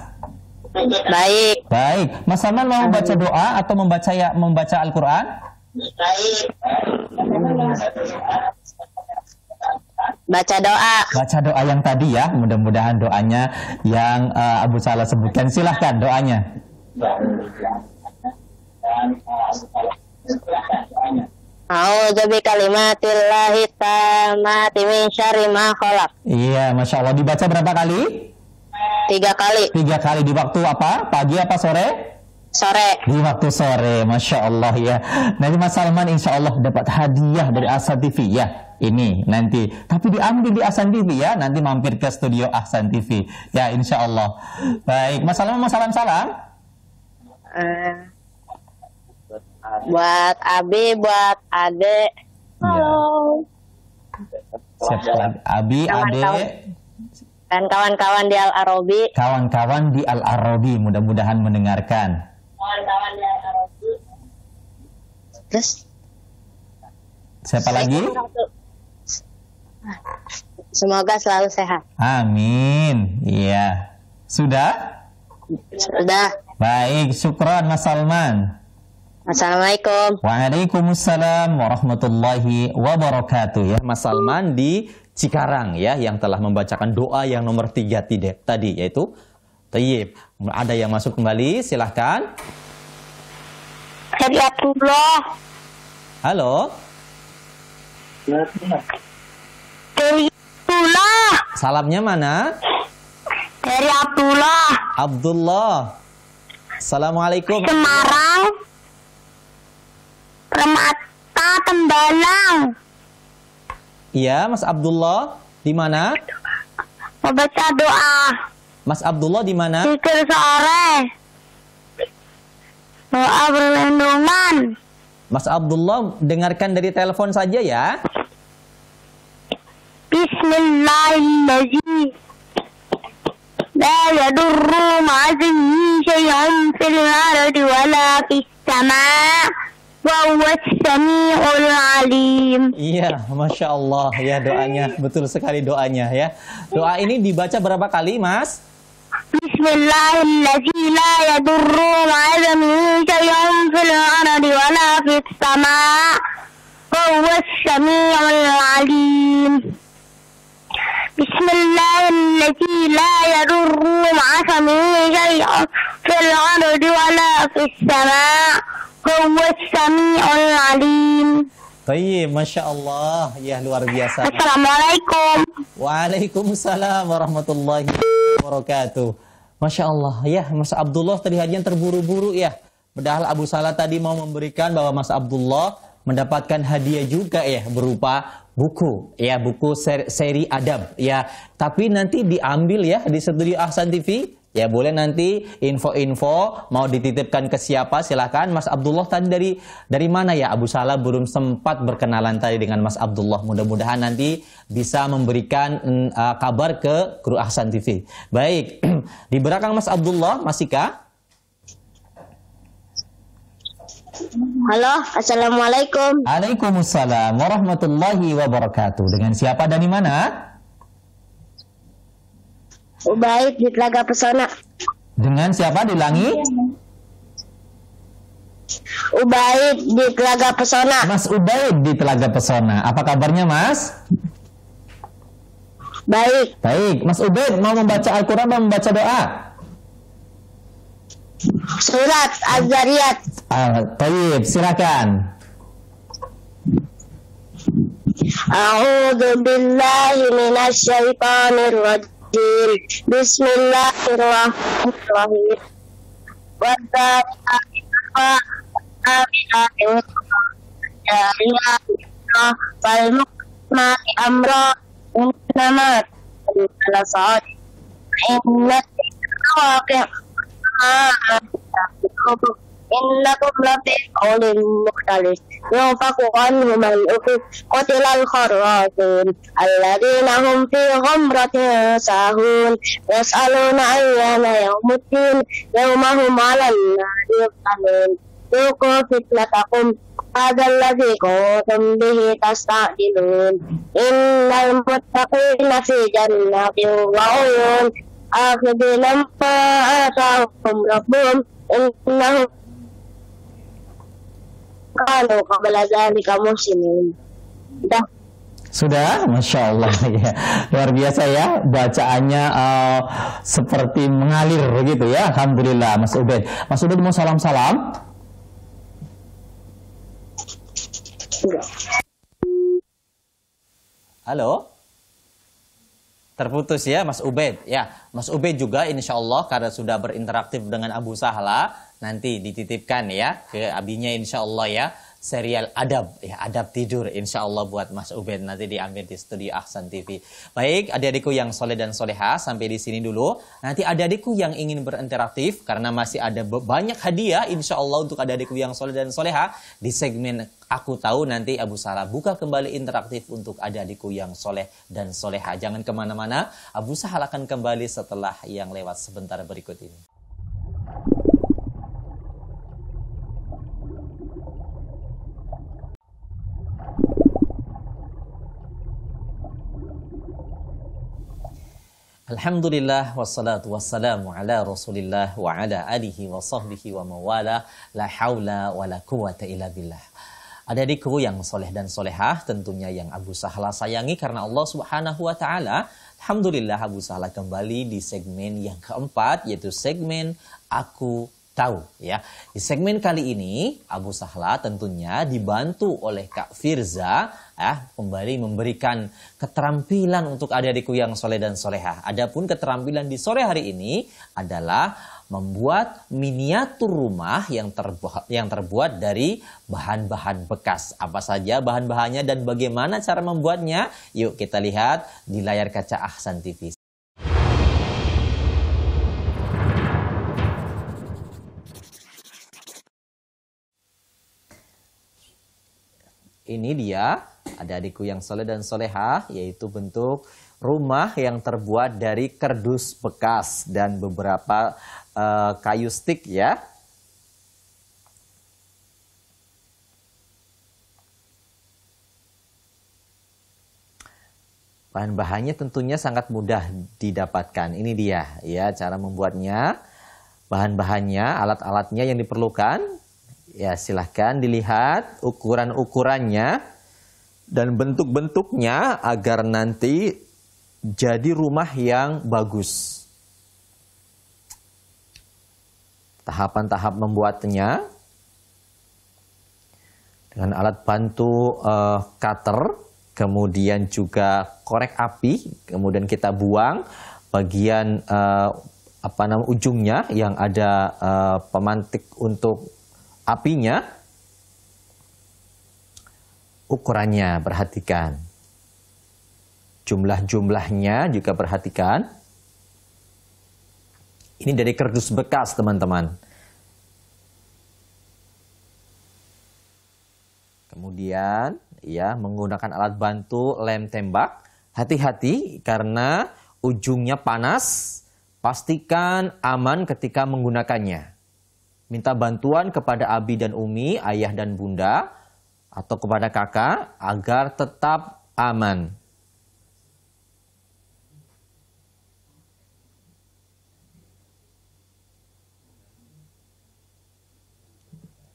Baik. Baik. Mas Salman mau baca doa atau membaca Al-Qur'an? Baca doa. Baca doa yang tadi ya. Mudah-mudahan doanya yang Abu Salah sebutkan. Silahkan doanya. A'udzu bikalimatillahi tammati min syarri ma khalaq. Iya, Masya Allah. Dibaca berapa kali? 3 kali. 3 kali. Di waktu apa? Pagi apa sore? Sore. Di waktu sore, Masya Allah ya. Nanti Mas Salman insya Allah dapat hadiah dari Ahsan TV ya. Ini nanti, tapi diambil di Ahsan TV ya. Nanti mampir ke studio Ahsan TV ya, insya Allah. Baik, Mas Salman mau salam-salam? Buat Abi, buat Ade. Halo. Siap, Abi, Ade, Dan kawan-kawan di Al-Arabi. kawan-kawan di Al-Arabi mudah-mudahan mendengarkan. Terus Siapa lagi? semoga selalu sehat. Amin. Iya. Sudah? Sudah. Baik, syukran Mas Salman. Assalamualaikum. Waalaikumsalam warahmatullahi wabarakatuh ya. Mas Salman di Cikarang ya, yang telah membacakan doa yang nomor 3 tadi, yaitu Tayyib. Ada yang masuk kembali, silahkan. Dari Abdullah. Halo. Dari Abdullah. Salamnya mana? Dari Abdullah. Abdullah. Assalamualaikum. Semarang. Permata Tembalang. Iya, Mas Abdullah. Di mana? Membaca doa. Mas Abdullah di mana? Zikir sore. Doa perlindungan. Mas Abdullah dengarkan dari telepon saja ya. Bismillahirrahmanirrahim. La yadurru ma'azmihi syai'un fil ardi wala fis sama' wa huwas sami'ul alim. Iya, Masya Allah ya doanya. Betul sekali doanya ya. Doa ini dibaca berapa kali, Mas? Bismillahirrahmanirrahim. La yadurru ma'azmihi syai'un fil ardi wala fis sama' wa huwas sami'ul alim. Bismillahirrahmanirrahim. La yadurru ma'asmihi syai'un fil ardi wala fis sama' wa huwas sami'ul alim. Baik, Masya Allah ya, luar biasa. Assalamualaikum. Waalaikumsalam warahmatullahi wabarakatuh. Masya Allah ya, Mas Abdullah terlihatnya terburu-buru ya. Padahal Abu Salah tadi mau memberikan bahwa Mas Abdullah mendapatkan hadiah juga ya, berupa buku ya, buku seri adab ya. Tapi nanti diambil ya di studio Ahsan TV Ya boleh nanti info-info mau dititipkan ke siapa silahkan. Mas Abdullah tadi dari mana ya? Abu Sahla belum sempat berkenalan tadi dengan Mas Abdullah. Mudah-mudahan nanti bisa memberikan kabar ke Guru Ahsan TV. Baik, di belakang Mas Abdullah, Mas Ika. Halo, assalamualaikum. Waalaikumsalam warahmatullahi wabarakatuh. Dengan siapa dan di mana? Ubaid di Telaga Pesona. Dengan siapa di langit? Ubaid di Telaga Pesona. Mas Ubaid di Telaga Pesona. Apa kabarnya, Mas? Baik. Baik, Mas Ubaid mau membaca Al-Quran atau membaca doa? Surat Az-Zariyat. Baik, silakan. A'udzu billahi minasy syaithanir rajim. Bismillahirrahmanirrahim. Innakum lafi qawlin mukhtalif yufaku anhu man ufik qatilal kharrasun alladhina hum fi ghamratin sahun yas'aluna ayyana yawmuddin yawmahum 'alan nari yuftanun yuqu fitnatakum hadzal ladzi kuntum bihi tasta'jilun innal muttaqina fi jannatin wa 'uyun akhidina ma atahum rabbuhum innahum kalau qabla dzalika muslimin. Sudah, Masya Allah ya. Luar biasa ya, bacaannya seperti mengalir begitu ya. Alhamdulillah, Mas Ubaid. Mas Ubaid mau salam-salam? Halo? Terputus ya, Mas Ubaid. Ya, Mas Ubaid juga insya Allah karena sudah berinteraktif dengan Abu Sahla, nanti dititipkan ya ke abinya insya Allah ya. Serial adab, ya adab tidur insya Allah buat Mas Ubaid nanti diambil di studio Ahsan TV. Baik, adik-adikku yang soleh dan soleha sampai di sini dulu. Nanti adik-adikku yang ingin berinteraktif karena masih ada banyak hadiah insya Allah untuk adik-adikku yang soleh dan soleha di segmen Aku Tahu. Nanti Abu Sahla buka kembali interaktif untuk adik-adikku yang soleh dan soleha. Jangan kemana-mana, Abu Sahla akan kembali setelah yang lewat sebentar berikut ini. Alhamdulillah wassalatu wassalamu ala Rasulillah wa ala alihi wa sahbihi wa mawala la haula wa la quwata illa billah. Adik-adikku yang soleh dan solehah tentunya yang Abu Sahla sayangi karena Allah Subhanahu wa taala. Alhamdulillah Abu Sahla kembali di segmen yang keempat yaitu segmen Aku Tahu ya. Di segmen kali ini Abu Sahla tentunya dibantu oleh Kak Firza kembali memberikan keterampilan untuk adik-adikku yang soleh dan solehah. Adapun keterampilan di sore hari ini adalah membuat miniatur rumah yang terbuat dari bahan-bahan bekas. Apa saja bahan-bahannya dan bagaimana cara membuatnya? Yuk kita lihat di layar kaca Ahsan TV. Ini dia adik-adikku yang soleh dan solehah, yaitu bentuk rumah yang terbuat dari kardus bekas dan beberapa kayu stik ya. Bahan-bahannya tentunya sangat mudah didapatkan. Ini dia ya cara membuatnya. Bahan-bahannya, alat-alatnya yang diperlukan. Ya, silahkan dilihat ukuran-ukurannya dan bentuk-bentuknya agar nanti jadi rumah yang bagus. Tahapan-tahap membuatnya dengan alat bantu cutter, kemudian juga korek api, kemudian kita buang bagian ujungnya yang ada pemantik untuk apinya. Ukurannya perhatikan, jumlah-jumlahnya juga perhatikan. Ini dari kardus bekas, teman-teman. Kemudian, ya, menggunakan alat bantu lem tembak. Hati-hati karena ujungnya panas. Pastikan aman ketika menggunakannya. Minta bantuan kepada abi dan umi, ayah dan bunda, atau kepada kakak agar tetap aman.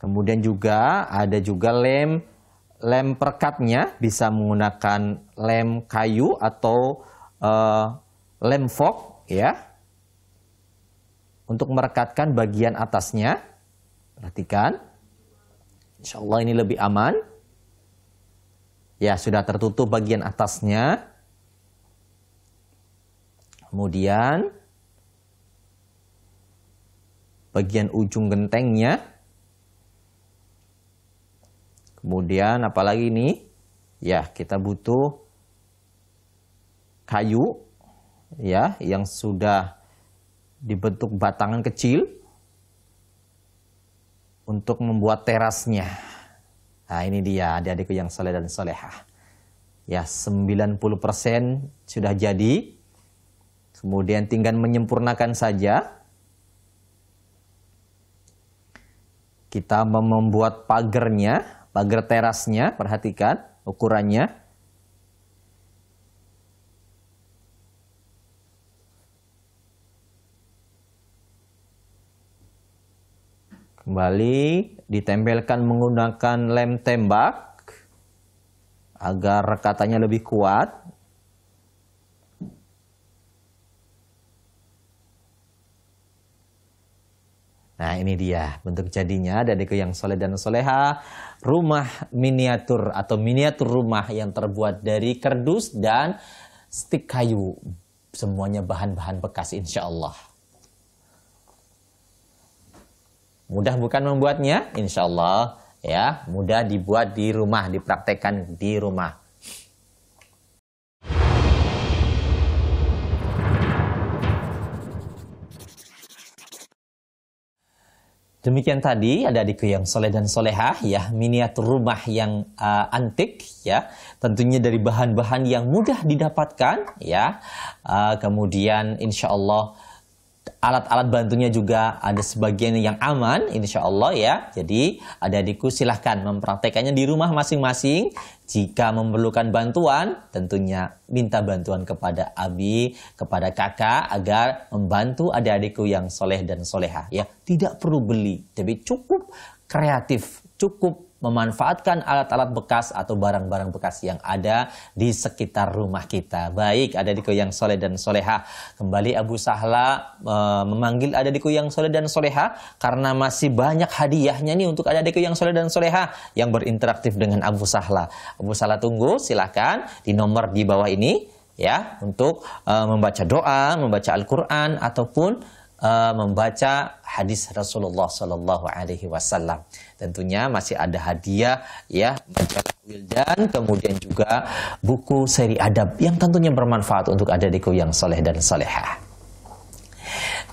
Kemudian juga ada juga lem perekatnya, bisa menggunakan lem kayu atau lem fog, ya, untuk merekatkan bagian atasnya. Perhatikan, insya Allah ini lebih aman. Ya, sudah tertutup bagian atasnya. Kemudian bagian ujung gentengnya. Kemudian apalagi ini? Ya, kita butuh kayu, ya, yang sudah dibentuk batangan kecil untuk membuat terasnya. Nah, ini dia adik-adikku yang saleh dan salehah. Ya, 90% sudah jadi. Kemudian tinggal menyempurnakan saja. Kita membuat pagarnya, pagar terasnya, perhatikan ukurannya. Kembali ditempelkan menggunakan lem tembak agar rekatannya lebih kuat. Nah, ini dia bentuk jadinya adikku yang soleh dan soleha. Rumah miniatur atau miniatur rumah yang terbuat dari kardus dan stik kayu. Semuanya bahan-bahan bekas insya Allah. Mudah bukan membuatnya? Insya Allah ya, mudah dibuat di rumah, dipraktekkan di rumah. Demikian tadi adik-adikku yang soleh dan solehah ya, miniatur rumah yang antik ya, tentunya dari bahan-bahan yang mudah didapatkan ya. Kemudian insya Allah alat-alat bantunya juga ada sebagian yang aman, insya Allah ya. Jadi adik-adikku silahkan mempraktekannya di rumah masing-masing. Jika memerlukan bantuan, tentunya minta bantuan kepada abi, kepada kakak agar membantu adik-adikku yang soleh dan soleha. Ya, tidak perlu beli, tapi cukup kreatif, cukup memanfaatkan alat-alat bekas atau barang-barang bekas yang ada di sekitar rumah kita. Baik, adik-adikku yang soleh dan soleha. Kembali Abu Sahla memanggil adik-adikku yang soleh dan soleha karena masih banyak hadiahnya nih untuk adik-adikku yang soleh dan soleha yang berinteraktif dengan Abu Sahla. Abu Sahla tunggu, silakan di nomor di bawah ini ya untuk membaca doa, membaca Al-Quran ataupun membaca hadis Rasulullah Sallallahu Alaihi Wasallam. Tentunya masih ada hadiah ya, majalah Wildan, kemudian juga buku seri adab yang tentunya bermanfaat untuk adik-adikku yang soleh dan solehah.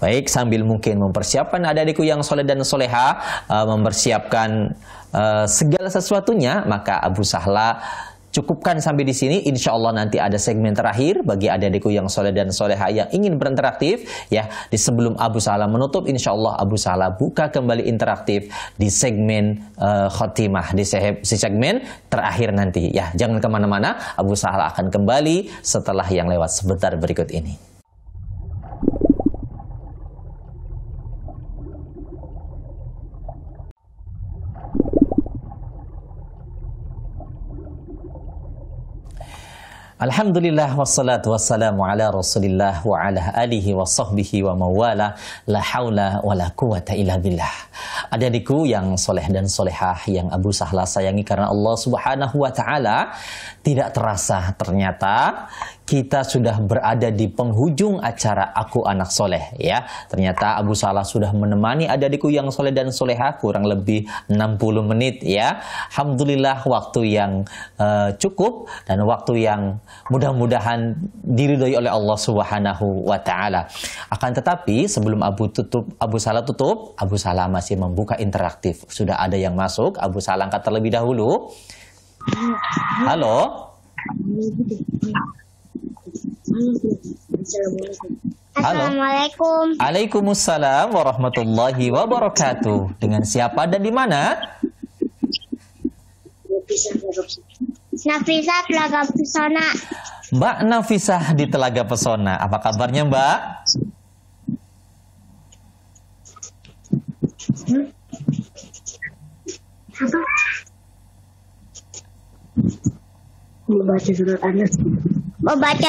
Baik, sambil mungkin mempersiapkan adik-adikku yang soleh dan soleha, mempersiapkan segala sesuatunya, maka Abu Sahla cukupkan sampai di sini. Insya Allah nanti ada segmen terakhir bagi adik-adikku yang soleh dan soleha yang ingin berinteraktif ya. Di sebelum Abu Sahla menutup, insya Allah Abu Sahla buka kembali interaktif di segmen khotimah, di segmen terakhir nanti ya. Jangan kemana-mana, Abu Sahla akan kembali setelah yang lewat sebentar berikut ini. Alhamdulillah wassalatu wassalamu ala Rasulillah wa ala alihi wa sahbihi wa mawala, la haula wa la quwata illa billah. Adik-adikku yang soleh dan solehah yang Abu Sahla sayangi karena Allah Subhanahu wa taala, tidak terasa ternyata kita sudah berada di penghujung acara Aku Anak Soleh ya. Ternyata Abu Salah sudah menemani adik-adikku yang soleh dan soleha kurang lebih 60 menit ya. Alhamdulillah waktu yang cukup dan waktu yang mudah-mudahan diridhoi oleh Allah Subhanahu wa taala. Akan tetapi sebelum Abu Salah tutup, Abu Salah masih membuka interaktif. Sudah ada yang masuk, Abu Salah angkat terlebih dahulu. Halo. Halo. Assalamualaikum. Waalaikumsalam warahmatullahi wabarakatuh. Dengan siapa dan di mana? Nafisah Telaga Pesona. Mbak Nafisah di Telaga Pesona. Apa kabarnya, Mbak? Membaca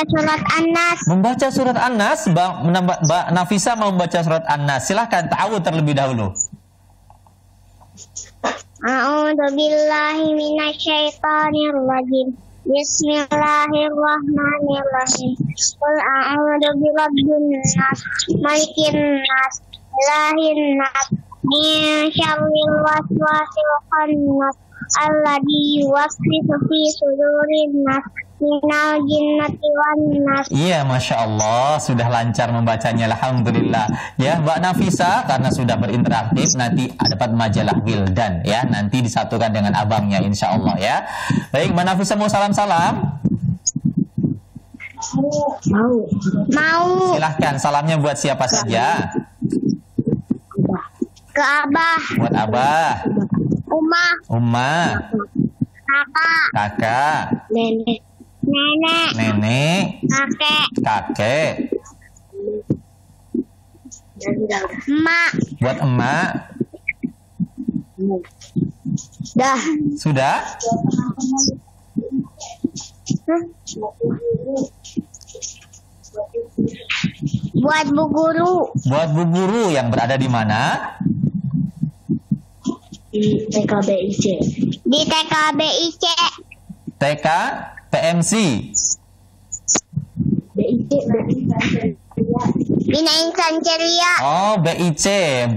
surat An-Nas. Membaca surat An-Nas, Mbak Nafisa mau membaca surat An-Nas. Silahkan ta'awudz terlebih dahulu. A'udzu billahi minasyaitonir rajim. Bismillahirrahmanirrahim. Qul a'udzu birabbin nas, malikin nas, ilahin nas, min syarril waswasil khannas, alladzi yuwaswisu fi sudurin nas, minal jinnati wan nas. Iya, Masya Allah, sudah lancar membacanya, Alhamdulillah. Ya, Mbak Nafisa, karena sudah berinteraksi, nanti dapat majalah Wildan, ya. Nanti disatukan dengan abangnya, insya Allah, ya. Baik, Mbak Nafisa mau salam-salam? Mau. Silahkan, salamnya buat siapa saja? Ke Abah. Buat Abah. Umah. Kakak. Nenek. Kakek. Emak. Buat emak. Dah. Sudah? Buat Bu Guru. Buat Bu Guru yang berada di mana? Di TKBIC. TK PMC. Bina Insan Ceria. Oh, BIC,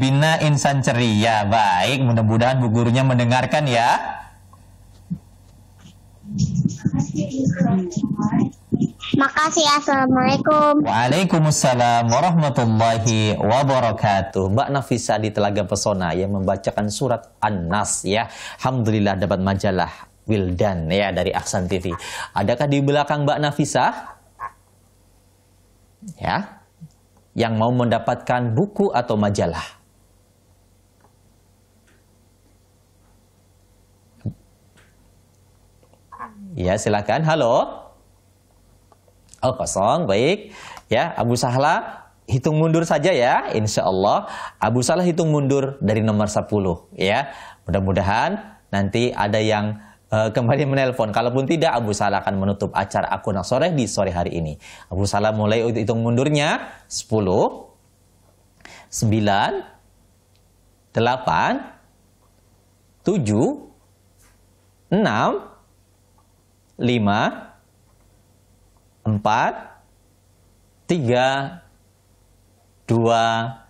Bina Insan Ceria. Baik, mudah-mudahan Bu Gurunya mendengarkan ya. Makasih. Assalamualaikum. Waalaikumsalam warahmatullahi wabarakatuh. Mbak Nafisa di Telaga Pesona yang membacakan surat An-Nas ya. Alhamdulillah dapat majalah Wildan ya dari Aksan TV. Adakah di belakang Mbak Nafisa? Ya. Yang mau mendapatkan buku atau majalah? Ya, silakan. Halo. Oh, kosong, baik. Ya, Abu Sahla hitung mundur saja ya, insya Allah. Abu Sahla hitung mundur dari nomor 10 ya. Mudah-mudahan nanti ada yang kembali menelpon. Kalaupun tidak, Abu Sahla akan menutup acara Aku Anak Soleh di sore hari ini. Abu Sahla mulai hitung mundurnya 10, 9, 8, 7, 6, 5, 4, 3, 2,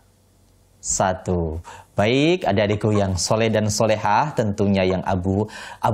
1. Baik, adik-adikku yang soleh dan solehah, tentunya yang Abu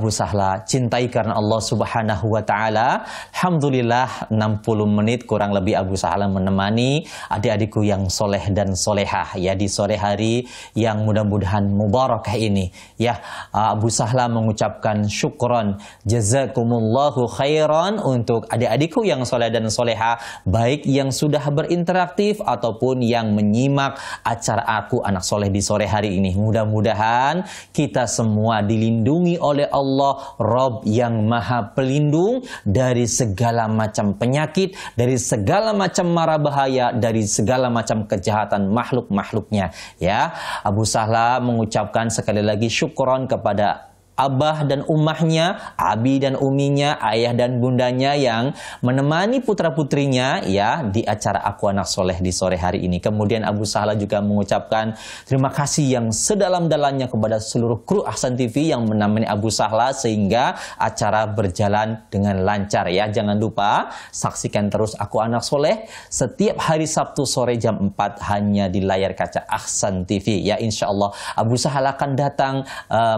Sahla cintai karena Allah Subhanahu wa taala. Alhamdulillah 60 menit kurang lebih Abu Sahla menemani adik-adikku yang soleh dan solehah ya di sore hari yang mudah-mudahan mubarakah ini. Ya, Abu Sahla mengucapkan syukron jazakumullahu khairan untuk adik-adikku yang soleh dan solehah, baik yang sudah berinteraktif ataupun yang menyimak acara Aku Anak Soleh di sore hari ini. Mudah-mudahan kita semua dilindungi oleh Allah, Rabb yang Maha Pelindung dari segala macam penyakit, dari segala macam mara bahaya, dari segala macam kejahatan makhluk-makhluknya. Ya, Abu Sahla mengucapkan sekali lagi syukron kepada abah dan ummahnya, abi dan uminya, ayah dan bundanya yang menemani putra-putrinya ya di acara Aku Anak Soleh di sore hari ini. Kemudian Abu Sahla juga mengucapkan terima kasih yang sedalam-dalamnya kepada seluruh kru Ahsan TV yang menemani Abu Sahla sehingga acara berjalan dengan lancar ya. Jangan lupa saksikan terus Aku Anak Soleh setiap hari Sabtu sore jam 4 hanya di layar kaca Ahsan TV ya. Insya Allah Abu Sahla akan datang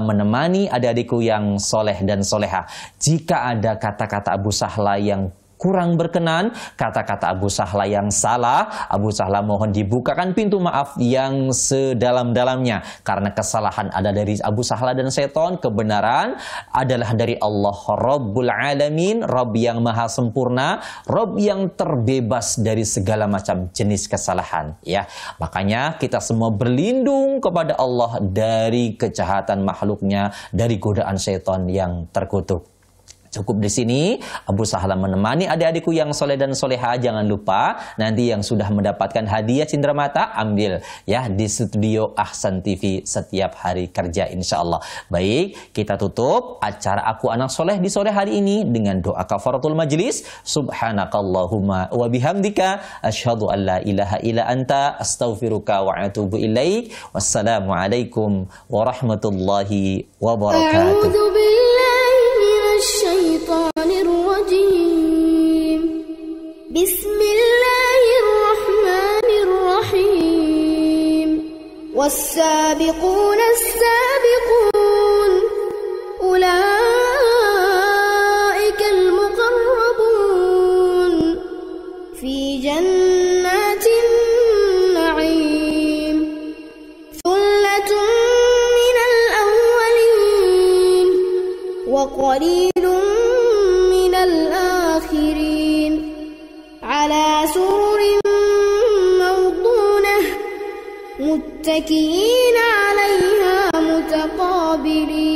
menemani adik-adikku yang soleh dan soleha. Jika ada kata-kata Abu Sahla yang kurang berkenan, kata-kata Abu Sahla yang salah, Abu Sahla mohon dibukakan pintu maaf yang sedalam-dalamnya. Karena kesalahan ada dari Abu Sahla dan seton, kebenaran adalah dari Allah Rabbul Alamin, Rabb yang maha sempurna, Rabb yang terbebas dari segala macam jenis kesalahan. Ya, makanya kita semua berlindung kepada Allah dari kejahatan makhluknya, dari godaan seton yang terkutuk. Cukup di sini, Abu Sahla menemani adik-adikku yang soleh dan soleha. Jangan lupa, nanti yang sudah mendapatkan hadiah Cindramata, ambil ya di studio Ahsan TV setiap hari kerja insya Allah. Baik, kita tutup acara Aku Anak Soleh di sore hari ini dengan doa kafaratul majlis. Subhanakallahumma wa bihamdika, asyhadu an la ilaha illa anta, astaghfiruka wa atubu ilaik. Wassalamualaikum warahmatullahi wabarakatuh. الشيطان الرجيم بسم الله الرحمن الرحيم والسابقون السابقون أولئك المقربون في جنات النعيم ثلة من الأولين وقليل من الآخرين على سرر موضونة متكئين عليها متقابلين